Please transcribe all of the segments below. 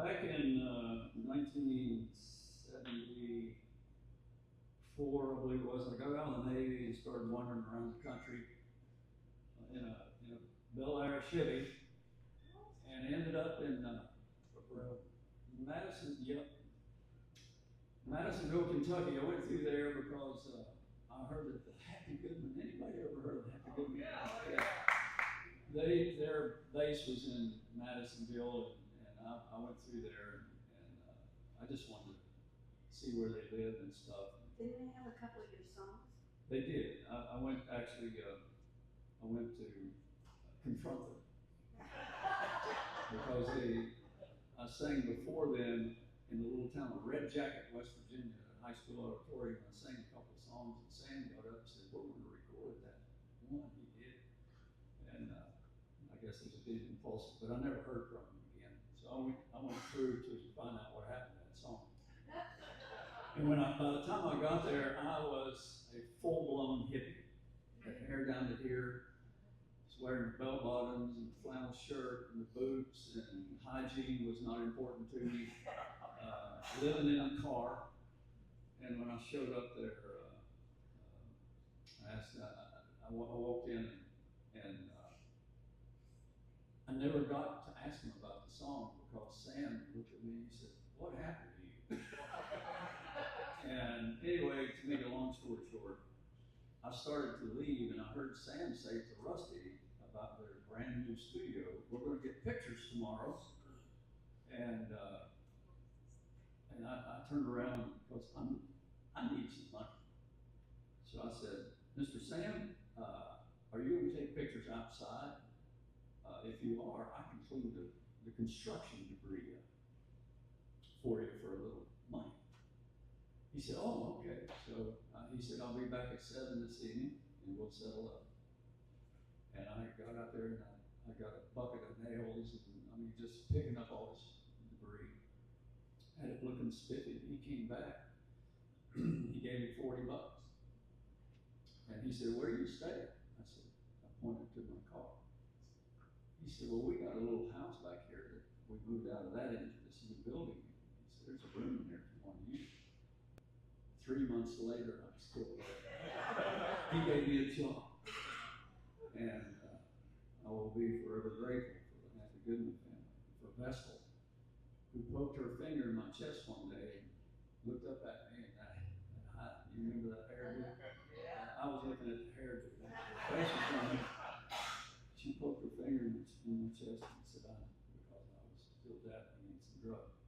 Back in 1974, I believe it was, I got out of the Navy and started wandering around the country in a Bel Air Chevy, and ended up in Madisonville, Kentucky. I went through there because I heard that the Happy Goodman. Anybody ever heard of the Happy Goodman? Yeah. Their base was in Madisonville, and I went through there, and I just wanted to see where they lived and stuff. Didn't they have a couple of your songs? They did. I went actually. I went to confront them because I sang before them in the little town of Red Jacket, West Virginia, at a high school auditorium. I sang a couple of songs, and Sam got up and said, "We're going to record that one." He did, and I guess it was a bit impulsive, but I never heard from him again. So I went through to find out what happened to that song. And by the time I got there, I was a full-blown hippie. Had hair down to here, was wearing bell bottoms and flannel shirt and the boots, and hygiene was not important to me. Living in a car, and when I showed up there, I walked in, and I never got to ask him about the song because Sam looked at me and he said, "What happened to you?" And anyway, to make a long story short, I started to leave, and I heard Sam say to Rusty about their brand new studio, "We're going to get pictures tomorrow." And I turned around because I need some money. So I said, "Mr. Sam, are you going to take pictures outside? If you are, I can clean the construction debris up for you for a little money." He said, "Oh, okay." So he said, "I'll be back at 7 this evening and we'll settle up." And I got out there and I got a bucket of nails and just picking up all this debris. Had it looking spiffy. He came back. He gave me $40. And he said, "Where do you stay?" I said, I pointed to my car. He said, "Well, we got a little house back here that we moved out of that into this new building." He said, "There's a room in there if you want to use it." 3 months later, I'm still there. He gave me a job. And I will be forever grateful for the Happy Goodman family, for Vestal, who poked her finger in my chest one day and looked up at me and you remember that hairdo? Yeah. I was looking at the hairdo. She poked her finger in my chest and said, because I was still dabbling in some drugs,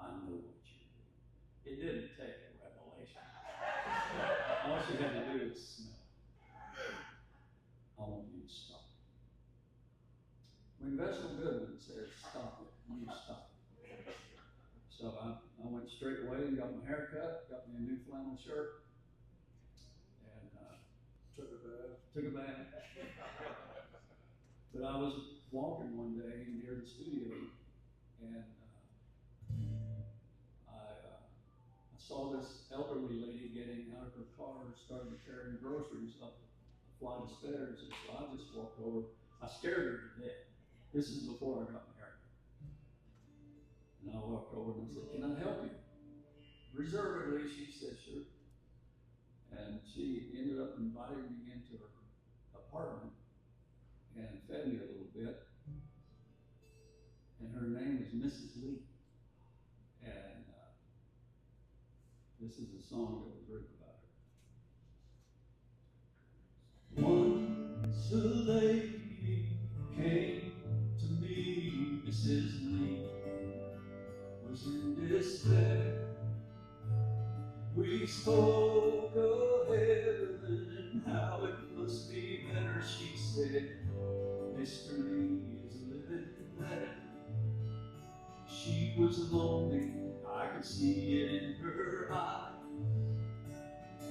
"I know what you're doing." It didn't take a revelation. All she had to do was smell. "I want you to stop." When Vestal Goodman said, "Stop it," you stop it. So I went straight away and got my hair cut, got me a new flannel shirt, and took a bath. But I was walking one day near the studio, and I saw this elderly lady getting out of her car and started carrying groceries up a flight of stairs. And so I just walked over. I scared her to death. This is before I got married. And I walked over and I said, "Can I help you?" Reservedly, she said, "Sure." And she ended up inviting me into her apartment and fed me a little bit. And her name was Mrs. Lee. And this is a song that was written about her. Once a lady came to me, Mrs. Lee was in despair. We spoke of heaven and how it must be better. She said, "Mr. Lee is living there." She was lonely, I could see it in her eyes.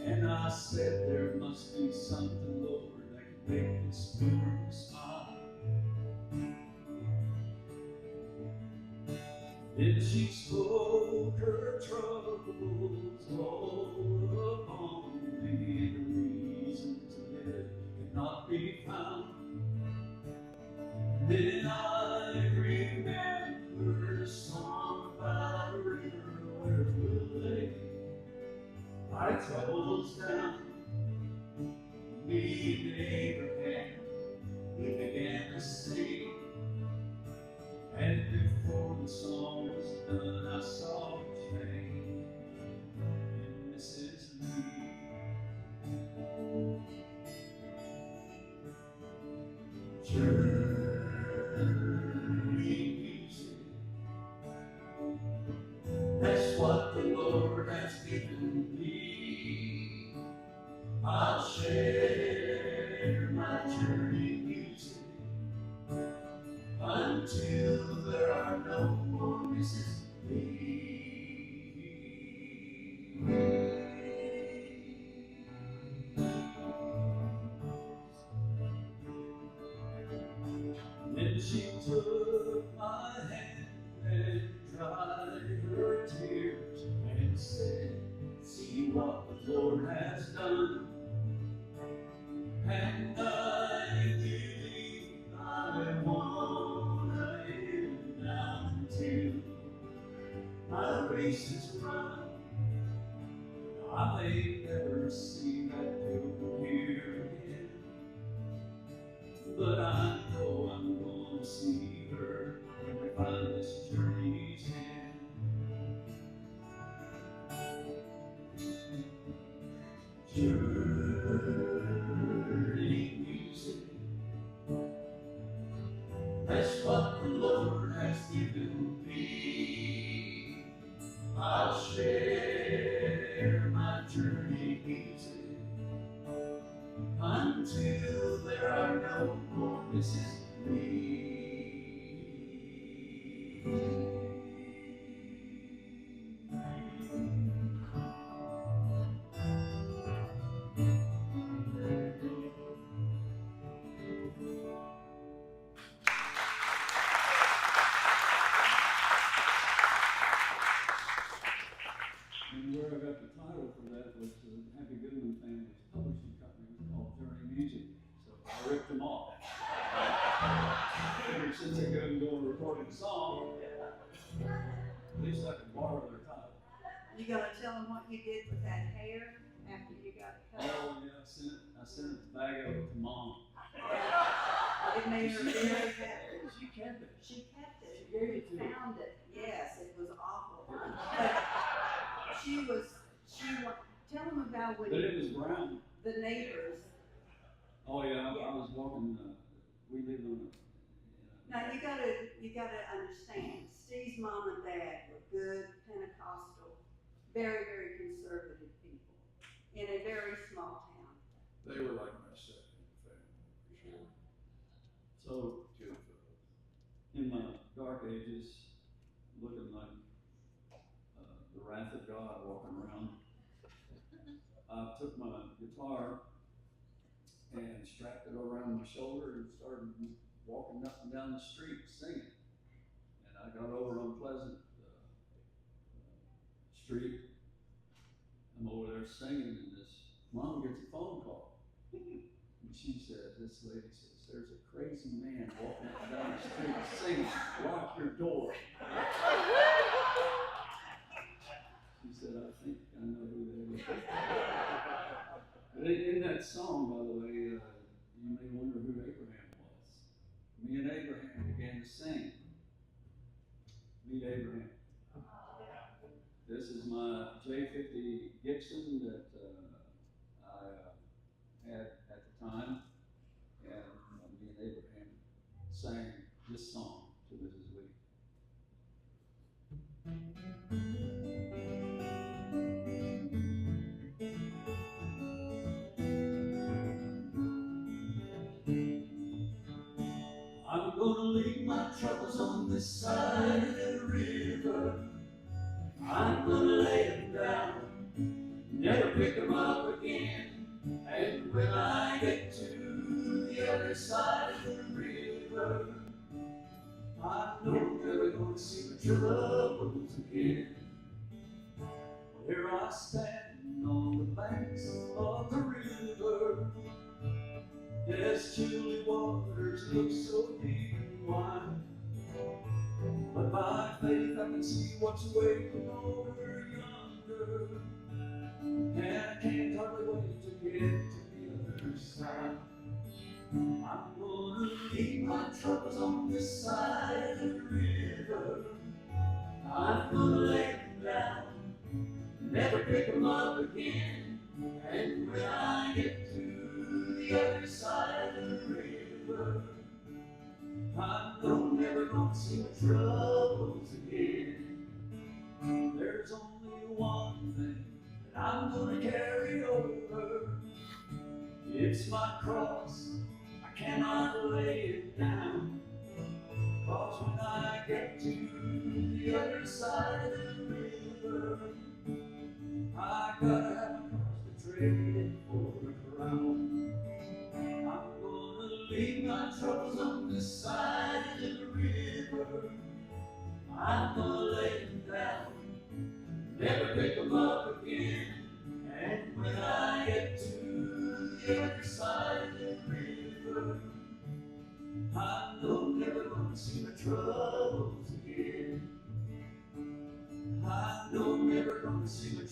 And I said, "There must be something, Lord, that can make this woman smile." Then she spoke her troubles all upon me, and the reason to live could not be found. Then I remembered a song about a river where we'll lay our troubles down. Me and Abraham, we began to sing, and before the song was done, I saw a change, and this is me. Journey music, that's what the Lord has given me. I'll share my journey music until there are no more misses me. Then she took my hand and dried her tears and said, see what the Lord has done. And I believe I wanna live now until my race is run. I may never see that beautiful here again, but I know I'm gonna see her when we find this journey's end. Journey music, that's what the Lord has given me. I'll share my journey music until there are no more misses me. And where I got the title for that was the Happy Goodman family's publishing company was called Journey Music. So I ripped them off. Ever since I couldn't go and record a song, at least I could borrow their title. You gonna tell them what you did with that hair after you got cut? Oh yeah, I sent a bag of it to Mom. It made her very happy. She kept it. She kept it. She gave it to me. Found it. Yes, it was awful. But tell them about when But it was brown. the neighbors. Oh yeah, I was walking, we lived on Now you gotta understand, Steve's mom and dad were good Pentecostal, very, very conservative people in a very small town. They were like my second family, for sure. So Good in my dark ages, looking like the wrath of God walking around, I took my guitar and strapped it around my shoulder and started walking up and down the street singing. And I got over on Pleasant Street. I'm over there singing, and this mom gets a phone call. And she said, this lady says, there's a crazy man walking up and down the street singing, lock your door. She said, I think I know who that is. But in that song, by the way, you may wonder who Abraham was. Me and Abraham began to sing. Meet Abraham. This is my J50 Gibson that I had at the time, and me and Abraham sang this song to Mrs. Lee. I'm gonna leave my troubles on this side of the river. I'm gonna lay them down, never pick them up again. And when I get to the other side of the river, I know I'm never gonna see my troubles again. Here I stand on the banks of the river. Yes, chilly waters look so deep and wide, but my faith and see what's waiting over yonder. And I can't hardly wait to get to the other side. I'm gonna leave my troubles on this side of the river. I'm gonna lay them down, never pick them up again. And when I get to the other side of the river, I know I'm never gonna see my troubles again. There's only one thing that I'm gonna carry over. It's my cross, I cannot lay it down. 'Cause when I get to the other side of the river, I gotta have a cross to trade it for a crown. I'm gonna leave my troubles on this side of the river. I'm gonna lay them down, never pick them up again. And when I get to the other side of the river, I know I'm never gonna see my troubles again. I know I'm never gonna see my